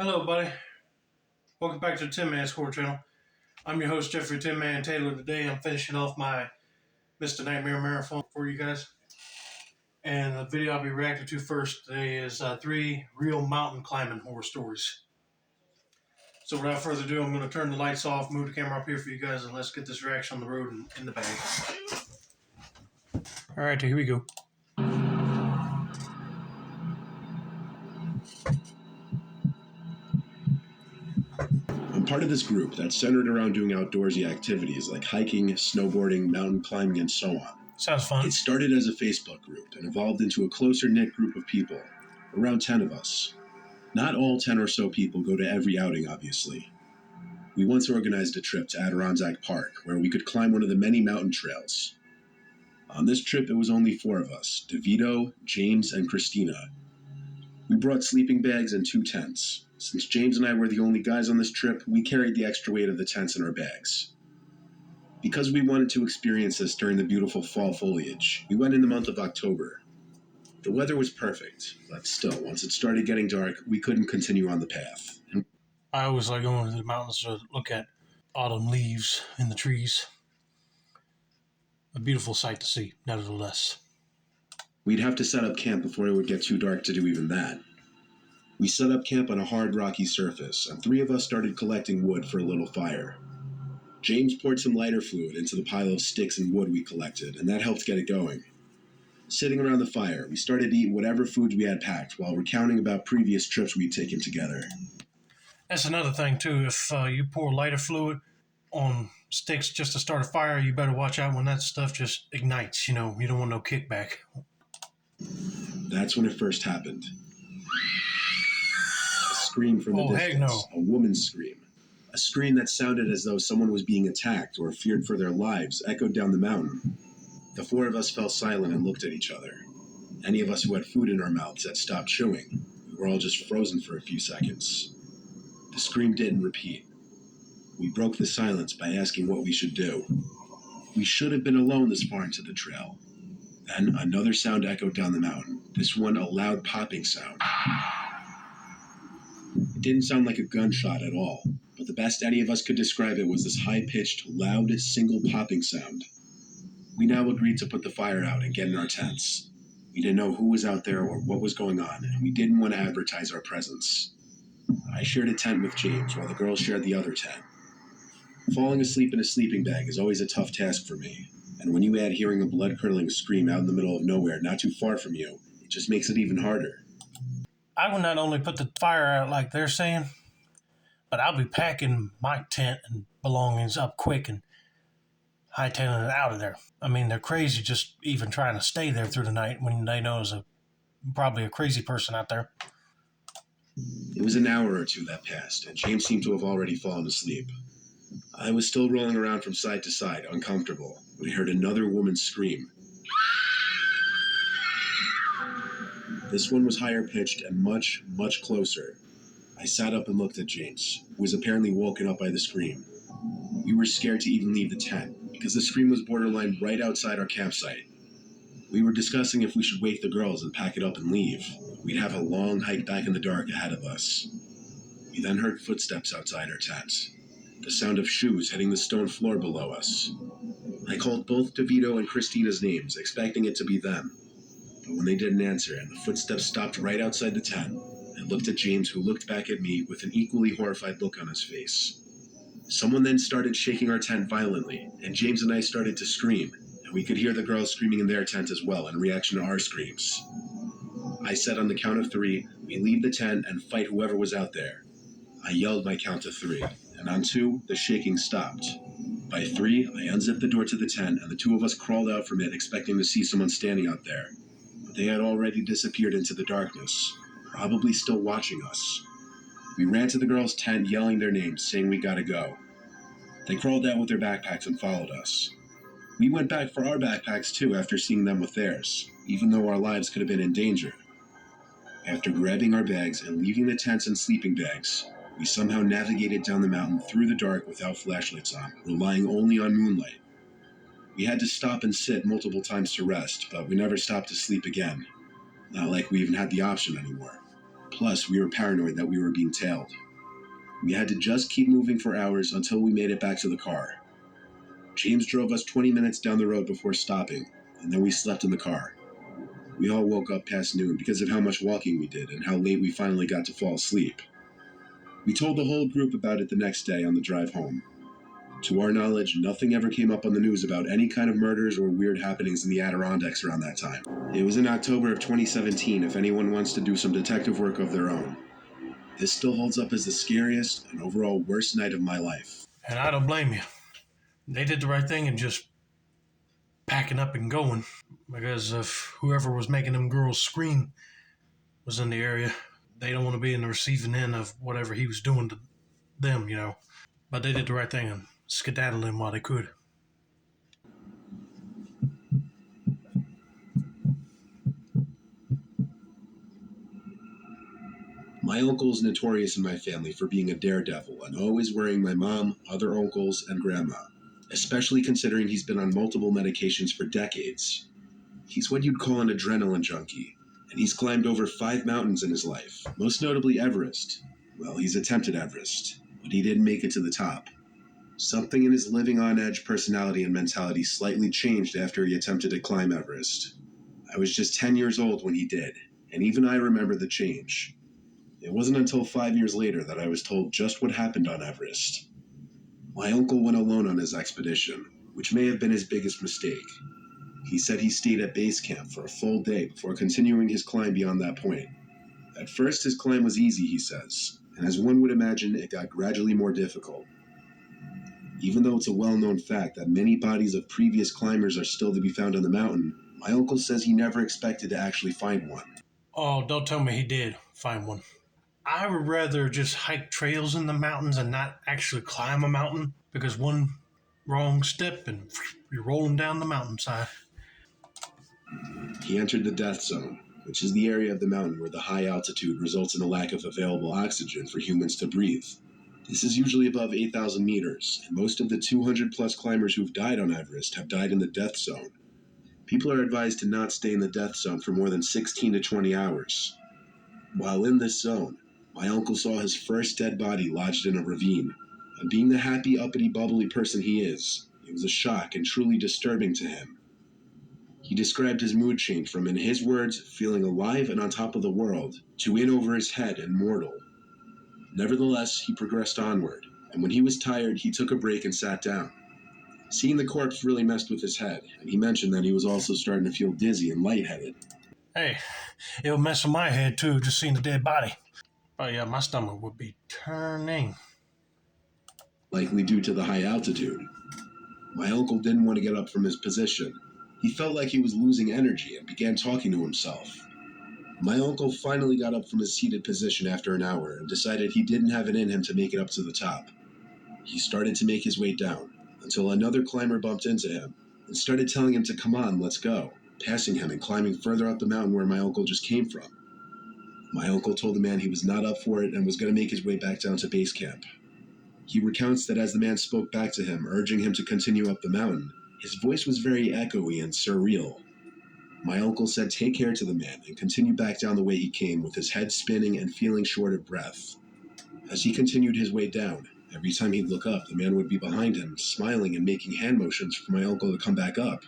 Hello, buddy. Welcome back to the Tin Man Score Channel. I'm your host, Jeffrey Tin Man Taylor. Today, I'm finishing off my Mr. Nightmare Marathon for you guys. And the video I'll be reacting to first today is three real mountain climbing horror stories. So, without further ado, I'm going to turn the lights off, move the camera up here for you guys, and let's get this reaction on the road and in the bag. All right, here we go. I'm part of this group that's centered around doing outdoorsy activities like hiking, snowboarding, mountain climbing, and so on. Sounds fun. It started as a Facebook group and evolved into a closer-knit group of people, around 10 of us. Not all 10 or so people go to every outing, obviously. We once organized a trip to Adirondack Park where we could climb one of the many mountain trails. On this trip, it was only 4 of us, DeVito, James, and Christina. We brought sleeping bags and 2 tents. Since James and I were the only guys on this trip, we carried the extra weight of the tents in our bags. Because we wanted to experience this during the beautiful fall foliage, we went in the month of October. The weather was perfect, but still, once it started getting dark, we couldn't continue on the path. I always like going to the mountains to look at autumn leaves in the trees. A beautiful sight to see, nevertheless. We'd have to set up camp before it would get too dark to do even that. We set up camp on a hard rocky surface, and 3 of us started collecting wood for a little fire. James poured some lighter fluid into the pile of sticks and wood we collected, and that helped get it going. Sitting around the fire, we started to eat whatever foods we had packed while recounting about previous trips we'd taken together. That's another thing, too. If you pour lighter fluid on sticks just to start a fire, you better watch out when that stuff just ignites. You don't want no kickback. That's when it first happened. A scream from the distance. Heck no. A woman's scream. A scream that sounded as though someone was being attacked or feared for their lives echoed down the mountain. The 4 of us fell silent and looked at each other. Any of us who had food in our mouths had stopped chewing. We were all just frozen for a few seconds. The scream didn't repeat. We broke the silence by asking what we should do. We should have been alone this far into the trail. Then another sound echoed down the mountain, this one a loud popping sound. It didn't sound like a gunshot at all, but the best any of us could describe it was this high-pitched, loud, single popping sound. We now agreed to put the fire out and get in our tents. We didn't know who was out there or what was going on, and we didn't want to advertise our presence. I shared a tent with James while the girls shared the other tent. Falling asleep in a sleeping bag is always a tough task for me, and when you add hearing a blood-curdling scream out in the middle of nowhere not too far from you, it just makes it even harder. I would not only put the fire out like they're saying, but I'll be packing my tent and belongings up quick and hightailing it out of there. I mean, they're crazy just even trying to stay there through the night when they know there's probably a crazy person out there. It was an hour or 2 that passed, and James seemed to have already fallen asleep. I was still rolling around from side to side, uncomfortable, when I heard another woman scream. This one was higher pitched and much, much closer. I sat up and looked at James, who was apparently woken up by the scream. We were scared to even leave the tent, because the scream was borderline right outside our campsite. We were discussing if we should wake the girls and pack it up and leave. We'd have a long hike back in the dark ahead of us. We then heard footsteps outside our tent. The sound of shoes hitting the stone floor below us. I called both DeVito and Christina's names, expecting it to be them. But when they didn't answer and the footsteps stopped right outside the tent, I looked at James, who looked back at me with an equally horrified look on his face. Someone then started shaking our tent violently, and James and I started to scream, and we could hear the girls screaming in their tent as well in reaction to our screams. I said on the count of 3, we leave the tent and fight whoever was out there. I yelled my count to 3, and on 2, the shaking stopped. By 3, I unzipped the door to the tent, and the 2 of us crawled out from it expecting to see someone standing out there. But they had already disappeared into the darkness, probably still watching us. We ran to the girls' tent yelling their names, saying we gotta go. They crawled out with their backpacks and followed us. We went back for our backpacks too after seeing them with theirs, even though our lives could have been in danger. After grabbing our bags and leaving the tents and sleeping bags, we somehow navigated down the mountain through the dark without flashlights on, relying only on moonlight. We had to stop and sit multiple times to rest, but we never stopped to sleep again. Not like we even had the option anymore. Plus, we were paranoid that we were being tailed. We had to just keep moving for hours until we made it back to the car. James drove us 20 minutes down the road before stopping, and then we slept in the car. We all woke up past noon because of how much walking we did and how late we finally got to fall asleep. We told the whole group about it the next day on the drive home. To our knowledge, nothing ever came up on the news about any kind of murders or weird happenings in the Adirondacks around that time. It was in October of 2017 if anyone wants to do some detective work of their own. This still holds up as the scariest and overall worst night of my life. And I don't blame you. They did the right thing and just packing up and going, because if whoever was making them girls scream was in the area, they don't want to be in the receiving end of whatever he was doing to them, But they did the right thing and skedaddled him while they could. My uncle is notorious in my family for being a daredevil and always worrying my mom, other uncles, and grandma, especially considering he's been on multiple medications for decades. He's what you'd call an adrenaline junkie, and he's climbed over 5 mountains in his life, most notably Everest. Well, he's attempted Everest, but he didn't make it to the top. Something in his living on edge personality and mentality slightly changed after he attempted to climb Everest. I was just 10 years old when he did, and even I remember the change. It wasn't until 5 years later that I was told just what happened on Everest. My uncle went alone on his expedition, which may have been his biggest mistake. He said he stayed at base camp for a full day before continuing his climb beyond that point. At first, his climb was easy, he says, and as one would imagine, it got gradually more difficult. Even though it's a well-known fact that many bodies of previous climbers are still to be found on the mountain, my uncle says he never expected to actually find one. Oh, don't tell me he did find one. I would rather just hike trails in the mountains and not actually climb a mountain, because one wrong step and you're rolling down the mountainside. He entered the death zone, which is the area of the mountain where the high altitude results in a lack of available oxygen for humans to breathe. This is usually above 8,000 meters, and most of the 200 plus climbers who've died on Everest have died in the death zone. People are advised to not stay in the death zone for more than 16 to 20 hours. While in this zone, my uncle saw his first dead body lodged in a ravine, and being the happy, uppity, bubbly person he is, it was a shock and truly disturbing to him. He described his mood change from, in his words, feeling alive and on top of the world, to in over his head and mortal. Nevertheless, he progressed onward, and when he was tired, he took a break and sat down. Seeing the corpse really messed with his head, and he mentioned that he was also starting to feel dizzy and lightheaded. Hey, it would mess with my head too, just seeing the dead body. But yeah, my stomach would be turning. Likely due to the high altitude. My uncle didn't want to get up from his position. He felt like he was losing energy and began talking to himself. My uncle finally got up from his seated position after an hour and decided he didn't have it in him to make it up to the top. He started to make his way down, until another climber bumped into him and started telling him to come on, let's go, passing him and climbing further up the mountain where my uncle just came from. My uncle told the man he was not up for it and was going to make his way back down to base camp. He recounts that as the man spoke back to him, urging him to continue up the mountain, his voice was very echoey and surreal. My uncle said take care to the man and continue back down the way he came with his head spinning and feeling short of breath. As he continued his way down, every time he'd look up, the man would be behind him, smiling and making hand motions for my uncle to come back up.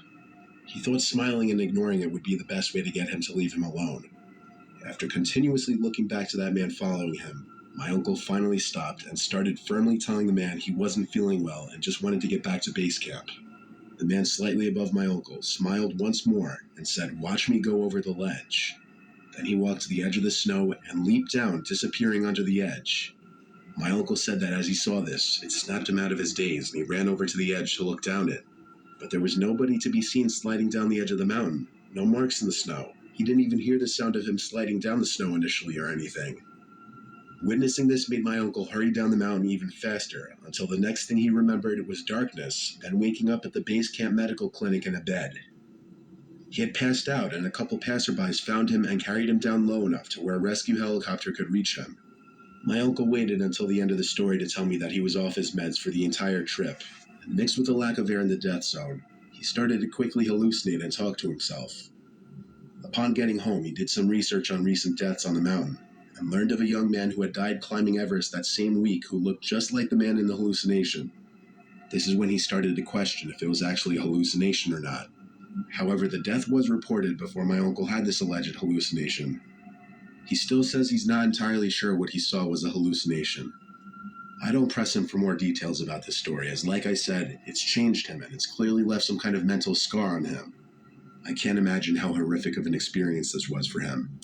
He thought smiling and ignoring it would be the best way to get him to leave him alone. After continuously looking back to that man following him, my uncle finally stopped and started firmly telling the man he wasn't feeling well and just wanted to get back to base camp. The man slightly above my uncle smiled once more and said, "Watch me go over the ledge." Then he walked to the edge of the snow and leaped down, disappearing under the edge. My uncle said that as he saw this, it snapped him out of his daze and he ran over to the edge to look down it. But there was nobody to be seen sliding down the edge of the mountain, no marks in the snow. He didn't even hear the sound of him sliding down the snow initially or anything. Witnessing this made my uncle hurry down the mountain even faster, until the next thing he remembered was darkness and waking up at the base camp medical clinic in a bed. He had passed out, and a couple passerbys found him and carried him down low enough to where a rescue helicopter could reach him. My uncle waited until the end of the story to tell me that he was off his meds for the entire trip, and mixed with the lack of air in the death zone, he started to quickly hallucinate and talk to himself. Upon getting home, he did some research on recent deaths on the mountain, and learned of a young man who had died climbing Everest that same week who looked just like the man in the hallucination. This is when he started to question if it was actually a hallucination or not. However, the death was reported before my uncle had this alleged hallucination. He still says he's not entirely sure what he saw was a hallucination. I don't press him for more details about this story, as like I said, it's changed him and it's clearly left some kind of mental scar on him. I can't imagine how horrific of an experience this was for him.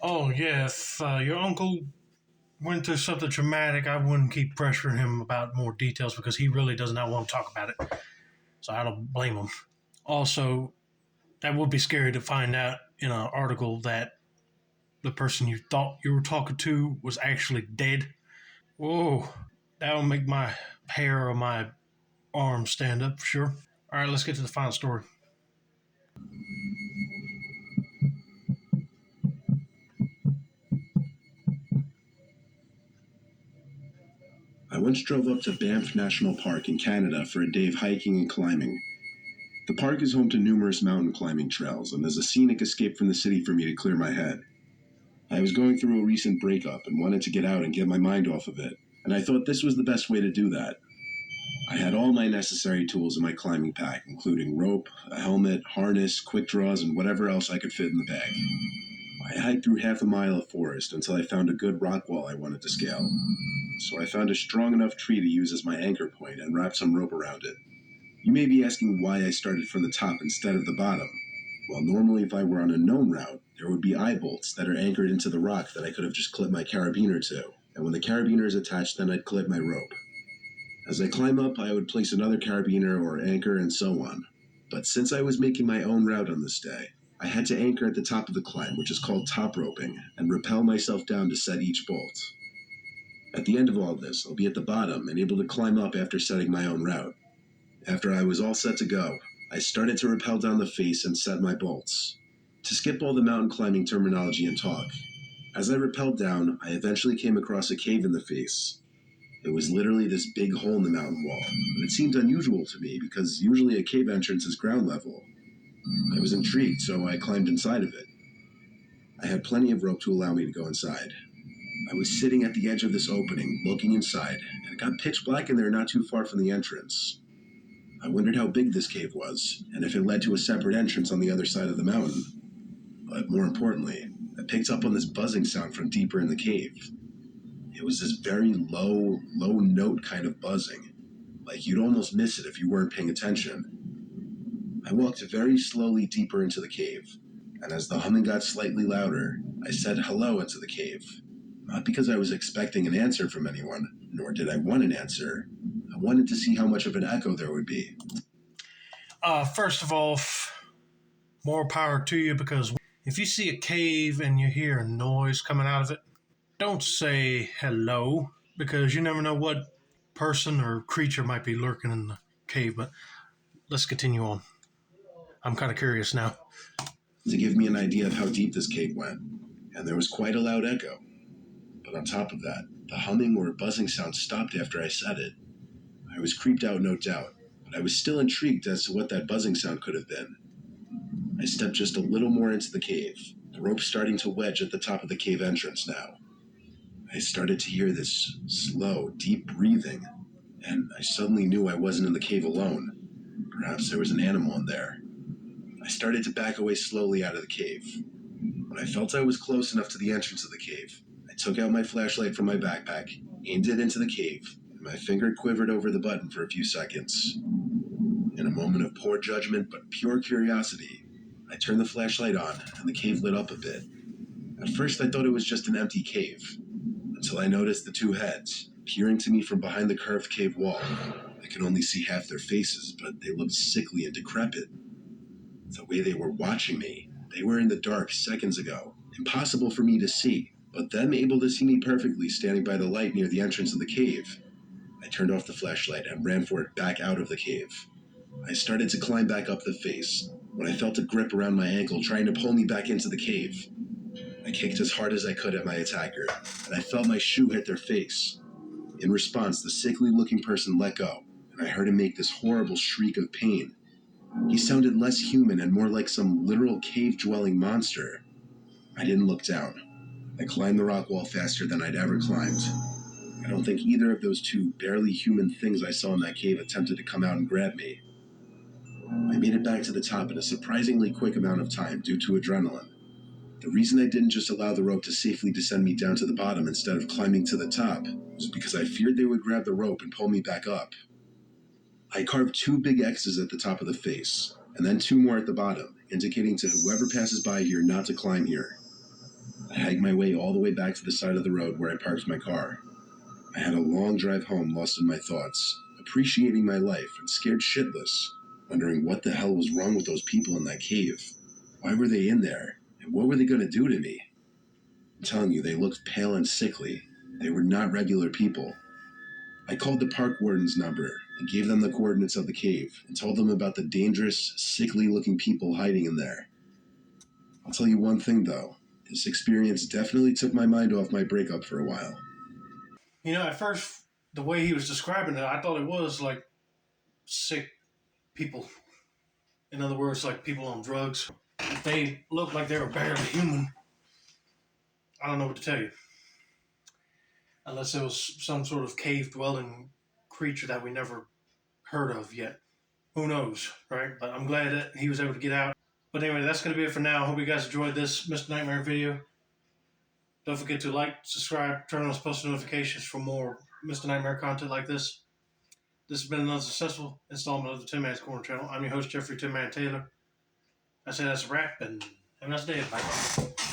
Oh, yeah, if your uncle went through something traumatic, I wouldn't keep pressuring him about more details because he really does not want to talk about it. So I don't blame him. Also, that would be scary to find out in an article that the person you thought you were talking to was actually dead. Whoa, that would make my hair on my arm stand up for sure. All right, let's get to the final story. I once drove up to Banff National Park in Canada for a day of hiking and climbing. The park is home to numerous mountain climbing trails and is a scenic escape from the city for me to clear my head. I was going through a recent breakup and wanted to get out and get my mind off of it, and I thought this was the best way to do that. I had all my necessary tools in my climbing pack, including rope, a helmet, harness, quick draws, and whatever else I could fit in the bag. I hiked through half a mile of forest until I found a good rock wall I wanted to scale. So I found a strong enough tree to use as my anchor point and wrapped some rope around it. You may be asking why I started from the top instead of the bottom. Well, normally if I were on a known route, there would be eye bolts that are anchored into the rock that I could have just clipped my carabiner to, and when the carabiner is attached, then I'd clip my rope. As I climb up, I would place another carabiner or anchor and so on. But since I was making my own route on this day, I had to anchor at the top of the climb, which is called top roping, and rappel myself down to set each bolt. At the end of all this, I'll be at the bottom and able to climb up after setting my own route. After I was all set to go, I started to rappel down the face and set my bolts. To skip all the mountain climbing terminology and talk, as I rappelled down, I eventually came across a cave in the face. It was literally this big hole in the mountain wall, but it seemed unusual to me because usually a cave entrance is ground level. I was intrigued, so I climbed inside of it. I had plenty of rope to allow me to go inside. I was sitting at the edge of this opening, looking inside, and it got pitch black in there not too far from the entrance. I wondered how big this cave was, and if it led to a separate entrance on the other side of the mountain. But more importantly, I picked up on this buzzing sound from deeper in the cave. It was this very low note kind of buzzing, like you'd almost miss it if you weren't paying attention. I walked very slowly deeper into the cave, and as the humming got slightly louder, I said hello into the cave. Not because I was expecting an answer from anyone, nor did I want an answer. I wanted to see how much of an echo there would be. First of all, more power to you, because if you see a cave and you hear a noise coming out of it, don't say hello, because you never know what person or creature might be lurking in the cave. But let's continue on. I'm kind of curious now. To give me an idea of how deep this cave went, and there was quite a loud echo. But on top of that, the humming or buzzing sound stopped after I said it. I was creeped out, no doubt, but I was still intrigued as to what that buzzing sound could have been. I stepped just a little more into the cave, the rope starting to wedge at the top of the cave entrance now. I started to hear this slow, deep breathing, and I suddenly knew I wasn't in the cave alone. Perhaps there was an animal in there. I started to back away slowly out of the cave. When I felt I was close enough to the entrance of the cave, I took out my flashlight from my backpack, aimed it into the cave, and my finger quivered over the button for a few seconds. In a moment of poor judgment but pure curiosity, I turned the flashlight on, and the cave lit up a bit. At first I thought it was just an empty cave, until I noticed the two heads, peering to me from behind the curved cave wall. I could only see half their faces, but they looked sickly and decrepit. The way they were watching me, they were in the dark seconds ago, impossible for me to see, but them able to see me perfectly standing by the light near the entrance of the cave. I turned off the flashlight and ran for it back out of the cave. I started to climb back up the face, when I felt a grip around my ankle trying to pull me back into the cave. I kicked as hard as I could at my attacker, and I felt my shoe hit their face. In response, the sickly-looking person let go, and I heard him make this horrible shriek of pain. He sounded less human and more like some literal cave-dwelling monster. I didn't look down. I climbed the rock wall faster than I'd ever climbed. I don't think either of those two barely human things I saw in that cave attempted to come out and grab me. I made it back to the top in a surprisingly quick amount of time due to adrenaline. The reason I didn't just allow the rope to safely descend me down to the bottom instead of climbing to the top was because I feared they would grab the rope and pull me back up. I carved 2 big X's at the top of the face, and then 2 more at the bottom, indicating to whoever passes by here not to climb here. I hiked my way all the way back to the side of the road where I parked my car. I had a long drive home lost in my thoughts, appreciating my life and scared shitless, wondering what the hell was wrong with those people in that cave. Why were they in there? And what were they going to do to me? I'm telling you, they looked pale and sickly. They were not regular people. I called the park warden's number and gave them the coordinates of the cave and told them about the dangerous, sickly-looking people hiding in there. I'll tell you one thing, though. This experience definitely took my mind off my breakup for a while. You know, at first, the way he was describing it, I thought it was like sick people. In other words, like people on drugs. If they looked like they were barely human, I don't know what to tell you. Unless it was some sort of cave-dwelling creature that we never heard of yet. Who knows, right? But I'm glad that he was able to get out. But anyway, that's going to be it for now. Hope you guys enjoyed this Mr. Nightmare video. Don't forget to like, subscribe, turn on those post notifications for more Mr. Nightmare content like this. This has been another successful installment of the Tin Man's Corner channel. I'm your host, Jeffrey Tin Man Taylor. I say that's a wrap, and have a nice day, everybody.